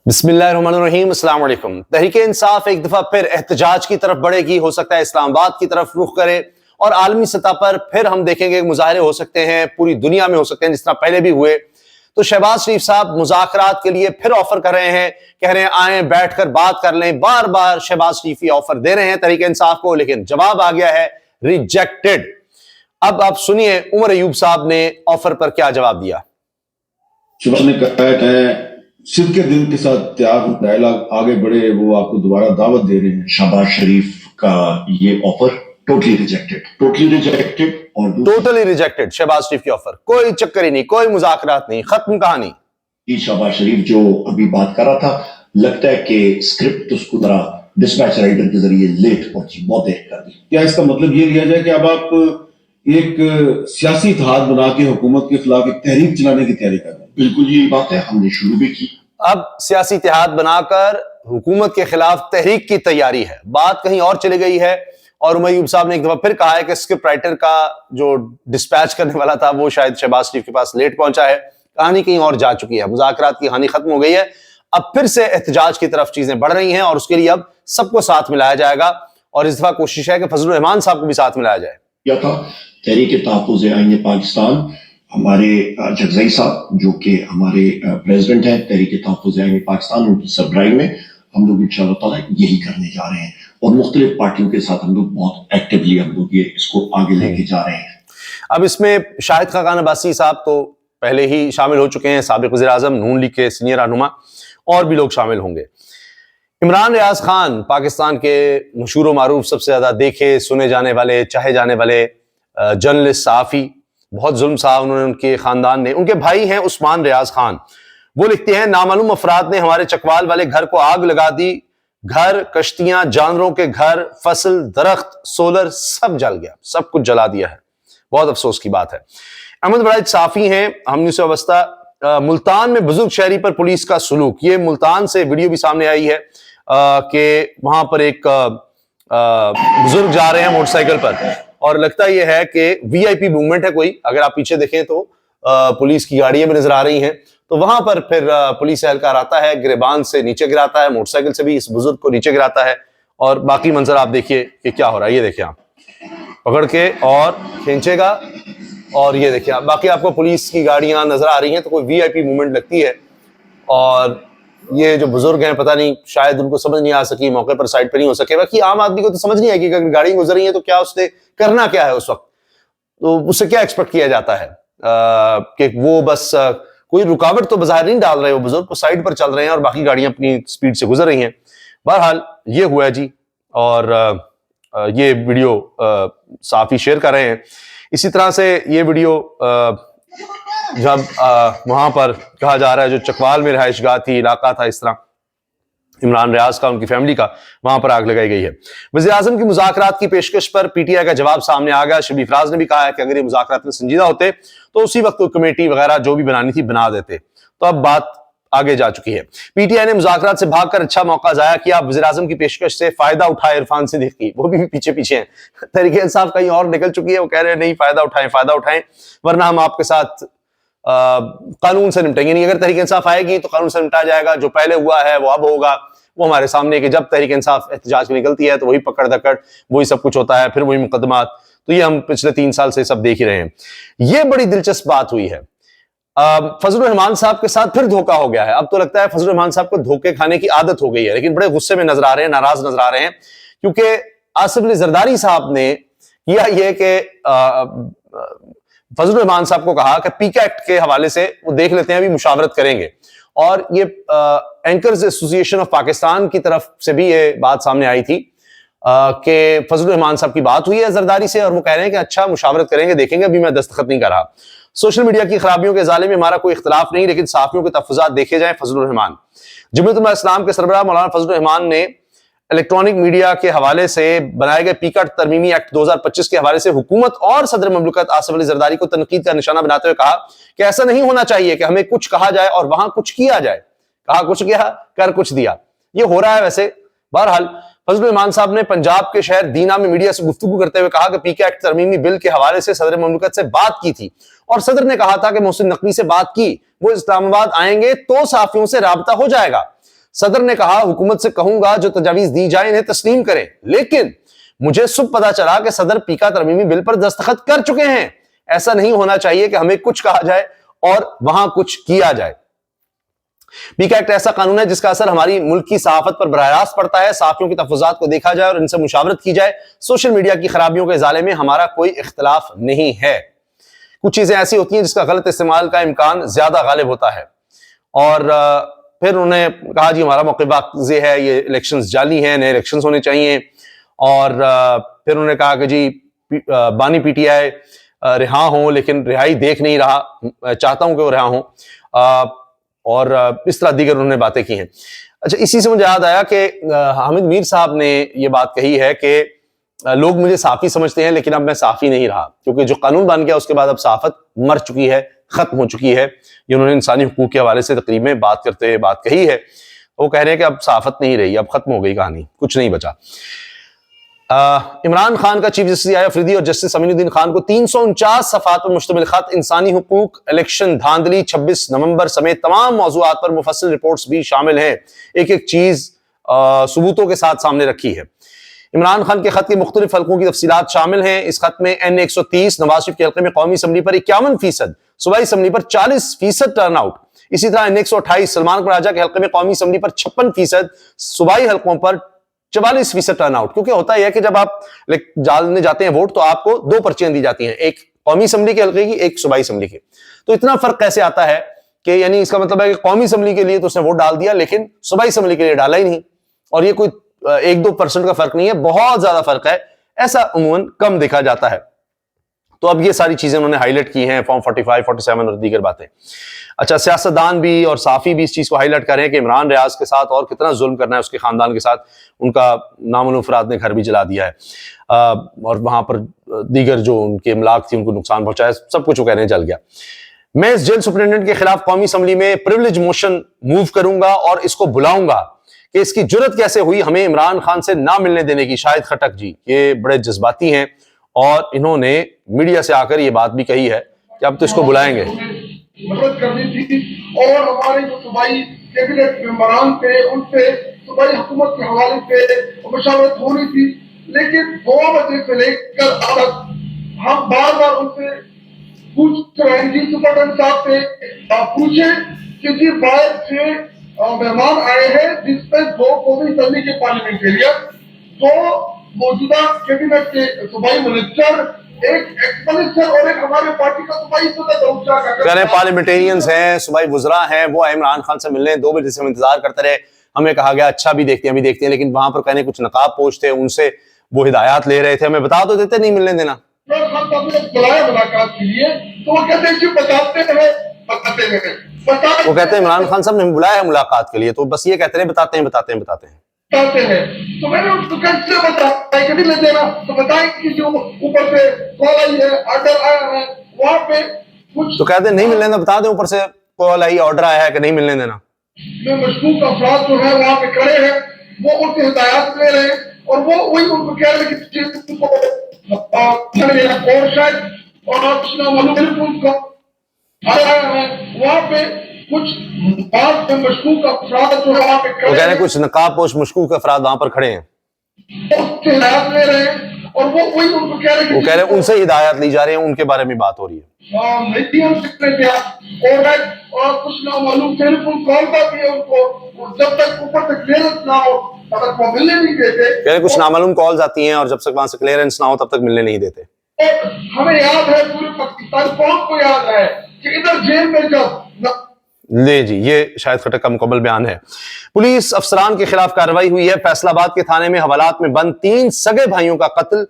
बिस्मिल्लाहिर्रहमानिर्रहीम, अस्सलाम वालेकुम। तहरीक इंसाफ एक दफा फिर एहतजाज की तरफ बढ़ेगी, हो सकता है इस्लामाबाद की तरफ रुख करे और आलमी सतह पर फिर हम देखेंगे मुजाहरे हो सकते हैं, पूरी दुनिया में हो सकते हैं जिस तरह पहले भी हुए। तो शहबाज शरीफ साहब मुज़ाकरात के लिए फिर ऑफर कर रहे हैं, कह रहे हैं आए बैठकर बात कर लें। बार बार शहबाज शरीफ ये ऑफर दे रहे हैं तहरीक इंसाफ को, लेकिन जवाब आ गया है रिजेक्टेड। अब आप सुनिए उमर अयूब साहब ने ऑफर पर क्या जवाब दिया। सिद्ध के दिल के साथ तैयार डायलॉग आगे बढ़े, वो आपको दोबारा दावत दे रहे हैं। शहबाज शरीफ का ये ऑफर टोटली रिजेक्टेड और टोटली रिजेक्टेड। शहबाज शरीफ की ऑफर कोई चक्कर ही नहीं, कोई मुज़ाकरात नहीं, खत्म कहानी। शहबाज शरीफ जो अभी बात कर रहा था, लगता है कि स्क्रिप्ट उसको जरा डिस्पैच राइटर के जरिए लेट पहुंची, बहुत देर कर दी। क्या इसका मतलब ये लिया जाए कि अब आप एक सियासी इत्तेहाद बना के हुकूमत के खिलाफ एक तहरीक चलाने की तैयारी कर रहे हैं? बिल्कुल यही बात है, हमने शुरू भी की। अब सियासी इत्तेहाद बनाकर हुकूमत के खिलाफ तहरीक की तैयारी है, बात कहीं और चली गई है। और उमर अयूब साहब ने एक दफा फिर कहा है कि स्क्रिप्ट राइटर का जो डिस्पैच करने वाला था वो शायद शहबाज शरीफ के पास लेट पहुंचा है। कहानी कहीं और जा चुकी है, मुज़ाकरात की कहानी खत्म हो गई है। अब फिर से एहतजाज की तरफ चीजें बढ़ रही हैं और उसके लिए अब सबको साथ मिलाया जाएगा। और इस दफा कोशिश है कि फजलुर रहमान साहब को भी साथ मिलाया जाए। क्या था तहरीक तहफ़्फ़ुज़ आईन पाकिस्तान, हमारे जगज़ई साहब जो कि हमारे प्रेसिडेंट हैं तहरीक तहफ़्फ़ुज़ आईन पाकिस्तान, उनकी सरबराही में हम लोग इंशाअल्लाह ताला यही करने जा रहे हैं। और मुख्तलिफ पार्टियों के साथ हम लोग बहुत एक्टिवली हम लोग ये इसको आगे लेके जा रहे हैं। अब इसमें शाहिद खाकान अब्बासी साहब तो पहले ही शामिल हो चुके हैं, साबिक़ वज़ीर-ए-आज़म नून लीग के सीनियर रहनुमा, और भी लोग शामिल होंगे। इमरान रियाज खान, पाकिस्तान के मशहूर व मारूफ, सबसे ज्यादा देखे सुने जाने वाले, चाहे जाने वाले जर्नलिस्ट, सहाफ़ी, बहुत जुल्म सहा उन्होंने, उनके खानदान ने। उनके भाई हैं उस्मान रियाज खान, वो लिखते हैं नामालूम अफराद ने हमारे चकवाल वाले घर को आग लगा दी। घर, कश्तियां, जानवरों के घर, फसल, दरख्त, सोलर सब जल गया, सब कुछ जला दिया है। बहुत अफसोस की बात है। अहमद बड़ाई सहाफ़ी हैं, हमने से वाबस्ता। मुल्तान में बुजुर्ग शहरी पर पुलिस का सलूक, ये मुल्तान से वीडियो भी सामने आई है कि वहां पर एक बुजुर्ग जा रहे हैं मोटरसाइकिल पर, और लगता यह है कि वीआईपी मूवमेंट है कोई। अगर आप पीछे देखें तो पुलिस की गाड़ियां भी नजर आ रही हैं। तो वहां पर फिर पुलिस एहलकार आता है, गिरबान से नीचे गिराता है, मोटरसाइकिल से भी इस बुजुर्ग को नीचे गिराता है। और बाकी मंजर आप देखिए कि क्या हो रहा है। ये देखिए, आप पकड़ के और खींचेगा, और ये देखिए बाकी आपको पुलिस की गाड़ियां नजर आ रही हैं। तो कोई वीआईपी मूवमेंट लगती है। और ये जो बुजुर्ग हैं, पता नहीं शायद उनको समझ नहीं आ सकी, मौके पर साइड पर नहीं हो सके। बाकी आम आदमी को तो समझ नहीं आएगी कि अगर गाड़ी गुजर रही है तो क्या उसने करना क्या है उस वक्त, तो उससे क्या एक्सपेक्ट किया जाता है कि वो बस कोई रुकावट तो बाहर नहीं डाल रहे, वो बुजुर्ग को साइड पर चल रहे हैं और बाकी गाड़ियां अपनी स्पीड से गुजर रही हैं। बहरहाल ये हुआ है जी। और ये वीडियो साफ़ी शेयर कर रहे हैं। इसी तरह से ये वीडियो जब वहां पर कहा जा रहा है जो चकवाल में रिहाइशगाह थी, इलाका था, इस तरह इमरान रियाज का, उनकी फैमिली का, वहां पर आग लगाई गई है। वज़ीर आज़म की मुज़ाकरात की पेशकश पर पीटीआई का जवाब सामने आ गया। शबीर फराज ने भी कहा है कि अगर ये मुज़ाकरात में संजीदा होते तो उसी वक्त कमेटी वगैरह जो भी बनानी थी बना देते। तो अब बात आगे जा चुकी है। पीटीआई ने मुज़ाकरात से भागकर अच्छा मौका ज़ाया किया। वज़ीर आज़म की पेशकश से फायदा उठाए इरफान सिद्दीकी, वो भी पीछे पीछे हैं। तहरीक इंसाफ कहीं और निकल चुकी है, वो कह रहे हैं नहीं फायदा उठाएं, वरना हम आपके साथ कानून से निपटेंगे नहीं। अगर तहरीक इंसाफ आएगी तो कानून से निपटा जाएगा, जो पहले हुआ है वो अब होगा। वो हमारे सामने कि जब तहरीक इंसाफ एहतजाज की निकलती है तो वही पकड़ दकड़, वही सब कुछ होता है, फिर वही मुकदमात। तो ये हम पिछले 3 साल से सब देख ही रहे हैं। ये बड़ी दिलचस्प बात हुई है। फजलुर रहमान साहब के साथ फिर धोखा हो गया है। अब तो लगता है फजलुर रहमान साहब को धोखे खाने की आदत हो गई है, लेकिन बड़े गुस्से में नजर आ रहे हैं, नाराज नजर आ रहे हैं, क्योंकि आसिफ अली जरदारी साहब ने किया यह कि फजलुर रहमान साहब को कहा कि पीके एक्ट के हवाले से वो देख लेते हैं, अभी मुशावरत करेंगे। और ये एंकर्स एसोसिएशन ऑफ पाकिस्तान की तरफ से भी ये बात सामने आई थी कि फजलुर रहमान साहब की बात हुई है जरदारी से, और वो कह रहे हैं कि अच्छा मुशावरत करेंगे, देखेंगे, अभी मैं दस्तखत नहीं कर रहा। सोशल मीडिया की खराबियों के जाले में हमारा कोई इख्तलाफ नहीं, लेकिन सहाफियों के तहफ़्फ़ुज़ात देखे जाएं। फजलुर रहमान, जमीयत उलमा इस्लाम के सरबराह मौलाना फजलुर रहमान ने इलेक्ट्रॉनिक मीडिया के हवाले से बनाए गए पीका तरमीमी एक्ट 2025 के हवाले से हुकूमत और सदर ममलकत आसिफ अली जरदारी को तनकीद का निशाना बनाते हुए कहा कि ऐसा नहीं होना चाहिए कि हमें कुछ कहा जाए और वहां कुछ किया जाए। कहा कुछ किया, कर कुछ दिया, ये हो रहा है वैसे। बहरहाल फजलुर रहमान साहब ने पंजाब के शहर दीना में मीडिया से गुफ्तगू करते हुए कहा कि पीके एक्ट तरमीमी बिल के हवाले से सदर ममलकत से बात की थी और सदर ने कहा था कि मोहसिन नकवी से बात की, वो इस्लामाबाद आएंगे तो सहाफियों से राबता हो जाएगा। صدر نے کہا حکومت سے کہوں گا جو تجاویز دی جائیں انہیں تسلیم کریں، لیکن مجھے صبح پتا چلا کہ صدر پیکا ترمیمی بل پر دستخط کر چکے ہیں۔ ایسا نہیں ہونا چاہیے کہ ہمیں کچھ کہا جائے اور وہاں کچھ کیا جائے۔ پیکا ایکٹ ایسا قانون ہے جس کا اثر ہماری ملک کی صحافت پر براہ راست پڑتا ہے۔ صحافیوں کے تحفظات کو دیکھا جائے اور ان سے مشاورت کی جائے۔ سوشل میڈیا کی خرابیوں کے ازالے میں ہمارا کوئی اختلاف نہیں ہے۔ کچھ چیزیں ایسی ہوتی ہیں جس کا غلط استعمال کا امکان زیادہ غالب ہوتا ہے، اور پھر انہوں نے کہا جی ہمارا موقع واضح ہے، یہ الیکشنز جعلی ہیں، نئے الیکشنز ہونے چاہیے، اور پھر انہوں نے کہا کہ جی بانی پی ٹی آئی رہا ہوں لیکن رہائی دیکھ نہیں رہا، چاہتا ہوں کہ وہ رہا ہوں، اور اس طرح دیگر انہوں نے باتیں کی ہیں۔ اچھا، اسی سے مجھے یاد آیا کہ حامد میر صاحب نے یہ بات کہی ہے کہ لوگ مجھے صحافی سمجھتے ہیں لیکن اب میں صحافی نہیں رہا، کیونکہ جو قانون بن گیا اس کے بعد اب صحافت مر چکی ہے، ختم ہو چکی ہے۔ یہ انہوں نے انسانی حقوق کے حوالے سے تقریب میں بات کرتے ہوئے بات کہی ہے۔ وہ کہہ رہے ہیں کہ اب صحافت نہیں رہی، اب ختم ہو گئی کہانی، کچھ نہیں بچا۔ عمران خان کا چیف جسٹس افریدی اور جسٹس امین الدین خان کو 349 صفحات پر مشتمل خط، انسانی حقوق، الیکشن دھاندلی، 26 نومبر سمیت تمام موضوعات پر مفصل رپورٹس بھی شامل ہیں۔ ایک ایک چیز ثبوتوں کے ساتھ سامنے رکھی ہے۔ عمران خان کے خط کے مختلف حلقوں کی تفصیلات شامل ہیں۔ اس خط میں این 130 نواز شریف کے حلقے میں قومی اسمبلی پر 51%، صوبائی اسمبلی پر 40% ٹرن آؤٹ۔ اسی طرح این 128 سلمان راجہ کے حلقے میں قومی اسمبلی پر 56%، صوبائی حلقوں پر 44% ٹرن آؤٹ۔ کیونکہ ہوتا ہے کہ جب آپ ڈالنے جاتے ہیں ووٹ تو آپ کو دو پرچیاں دی جاتی ہیں، ایک قومی اسمبلی کے حلقے کی، ایک صوبائی اسمبلی کی۔ تو اتنا فرق کیسے آتا ہے کہ یعنی اس کا مطلب ہے کہ قومی اسمبلی کے لیے تو اس نے ووٹ ڈال دیا لیکن صوبائی اسمبلی کے لیے ڈالا ہی نہیں، اور یہ کوئی 1-2% کا فرق نہیں ہے، بہت زیادہ فرق ہے۔ ایسا عموماً کم دیکھا جاتا ہے۔ تو اب یہ ساری چیزیں انہوں نے ہائی لائٹ کی ہیں، فارم 45، 47 اور دیگر باتیں۔ اچھا، سیاستدان بھی اور صحافی بھی اس چیز کو ہائی لائٹ کر رہے ہیں کہ عمران ریاض کے ساتھ اور کتنا ظلم کرنا ہے اس کے خاندان کے ساتھ۔ ان کا نامعلوم افراد نے گھر بھی جلا دیا ہے، اور وہاں پر دیگر جو ان کے املاک تھی ان کو نقصان پہنچایا، سب کچھ وہ کہہ رہے ہیں جل گیا۔ میں اس جیل سپرنٹینڈنٹ کے خلاف قومی اسمبلی میں پریولیج موشن موو کروں گا اور اس کو بلاؤں گا کہ اس کی جرت کیسے ہوئی ہمیں عمران خان سے نہ ملنے دینے کی۔ شاہد خٹک جی یہ بڑے جذباتی ہیں اور انہوں نے میڈیا سے آ کر یہ بات بھی کہی ہے کہ اب تو اس کو بلائیں گے۔ مدد کرنی تھی، اور ہمارے جو صوبائی کیبنٹ ممبران تھے ان سے صوبائی حکومت کے حوالے سے مشاورت ہونی تھی، لیکن 2 بجے سے لے کر اب تک ہم بار بار ان سے پوچھ رہے ہیں۔ جی سپرڈنٹ صاحب سے پوچھیں کہ جی باہر سے مہمان آئے ہیں جس پہ 2 قومی اسمبلی کے پارلیمنٹیرین، 2 موجودہ کیبنٹ کے صوبائی منسٹر، ایک ایکس منسٹر اور ایک ہمارے پارٹی کا صوبائی صدر کہہ رہے پارلیمنٹیرینز ہیں، صوبائی وزراء ہیں، وہ عمران خان سے ملنے 2 بجے سے انتظار کرتے رہے۔ ہمیں کہا گیا اچھا بھی دیکھتے ہیں، لیکن وہاں پر کہنے کچھ نقاب پوش تھے، ان سے وہ ہدایات لے رہے تھے، ہمیں بتا تو دیتے نہیں ملنے دینا۔ خان صاحب نے بلایا ملاقات کے لیے تو وہ کہتے ہیں کہ بتاتے ہیں۔ وہ کہتے ہیں عمران خان صاحب نے بلایا ہے ملاقات کے لیے، تو بس یہ کہتے ہیں بتاتے ہیں۔ تو میں نے ان کو کیسے بتایا کہ نہیں لے دینا، تو بتائیں کہ جو اوپر سے کال آئی ہے، آرڈر آیا ہے، وہاں پہ کچھ تو کہتے ہیں نہیں ملنے دینا، بتا دیں اوپر سے کال آئی، آرڈر آیا ہے کہ نہیں ملنے دینا۔ میں مشکوک افراد جو ہیں وہاں پہ کھڑے ہیں، وہ ان سے ہدایات لے رہے ہیں، اور وہ وہی ان کو کہہ رہے ہیں کہ اور شاید اور کچھ نہ معلوم ٹیلیفون کو آیا ہے، وہاں پہ کچھ بات میں مشکوک افراد جو ہے وہاں پہ وہ کھڑے کہہ رہے ہیں، ہیں کچھ نقاب پوش مشکوک افراد وہاں پر کھڑے ہیں، اس سے ہدایات لے رہے ہیں، اور وہ وہی ان کو کہہ رہے ہیں وہ کہہ رہے ہیں ان سے ہدایات لی جا رہی ہیں، ان کے بارے میں بات ہو رہی ہے۔ میڈیم سکتے تھے اور کچھ نہ معلوم ٹیلیفون کال کا بھی ان کو، جب تک اوپر سے کلیئرنس نہ ہو تب تک وہ ملنے نہیں دیتے۔ کہہ رہے ہیں کچھ نامعلوم کالز آتی ہیں اور جب تک وہاں سے کلیئرنس نہ ہو تب تک ملنے نہیں دیتے۔ اور ہمیں یاد ہے، پورے پاکستان قوم کو یاد ہے کہ ادھر جیل میں جب لے جی، یہ شاید خٹک کا مکمل بیان ہے۔ پولیس افسران کے خلاف کارروائی ہوئی ہے۔ فیصل آباد کے تھانے میں حوالات میں بند 3 سگے بھائیوں کا قتل،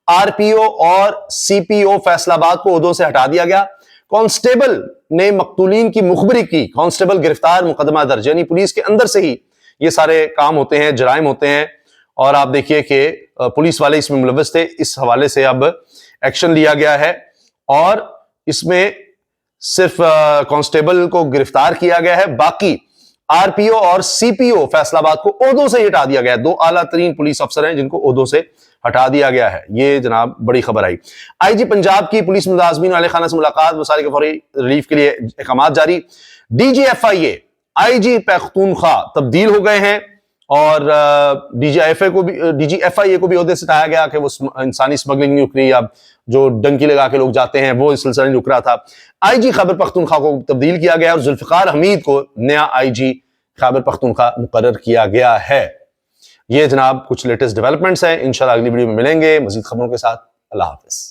آر پی او اور سی پی او فیصل آباد کو عہدوں سے ہٹا دیا گیا۔ کانسٹیبل نے مقتولین کی مخبری کی، کانسٹیبل گرفتار، مقدمہ درج۔ یعنی پولیس کے اندر سے ہی یہ سارے کام ہوتے ہیں، جرائم ہوتے ہیں، اور آپ دیکھیے کہ پولیس والے اس میں ملوث تھے۔ اس حوالے سے اب ایکشن لیا گیا ہے اور اس میں صرف کانسٹیبل کو گرفتار کیا گیا ہے، باقی آر پی او اور سی پی او فیصل آباد کو عہدوں سے ہٹا دیا گیا ہے۔ 2 اعلیٰ ترین پولیس افسر ہیں جن کو عہدوں سے ہٹا دیا گیا ہے۔ یہ جناب بڑی خبر آئی۔ آئی جی پنجاب کی پولیس ملازمین اہل خانہ سے ملاقات، مسائل کے فوری ریلیف کے لیے احکامات جاری۔ ڈی جی ایف آئی اے آئی جی پختونخوا تبدیل ہو گئے ہیں اور ڈی جی ایف آئی اے کو بھی عہدے سے ہٹایا گیا کہ وہ انسانی اسمگلنگ نہیں رک رہی، اب جو ڈنکی لگا کے لوگ جاتے ہیں وہ اس سلسلہ نہیں رک رہا تھا۔ آئی جی خیبر پختونخوا کو تبدیل کیا گیا اور ذوالفقار حمید کو نیا آئی جی خیبر پختونخوا مقرر کیا گیا ہے۔ یہ جناب کچھ لیٹسٹ ڈیولپمنٹس ہیں، انشاءاللہ اگلی ویڈیو میں ملیں گے مزید خبروں کے ساتھ۔ اللہ حافظ۔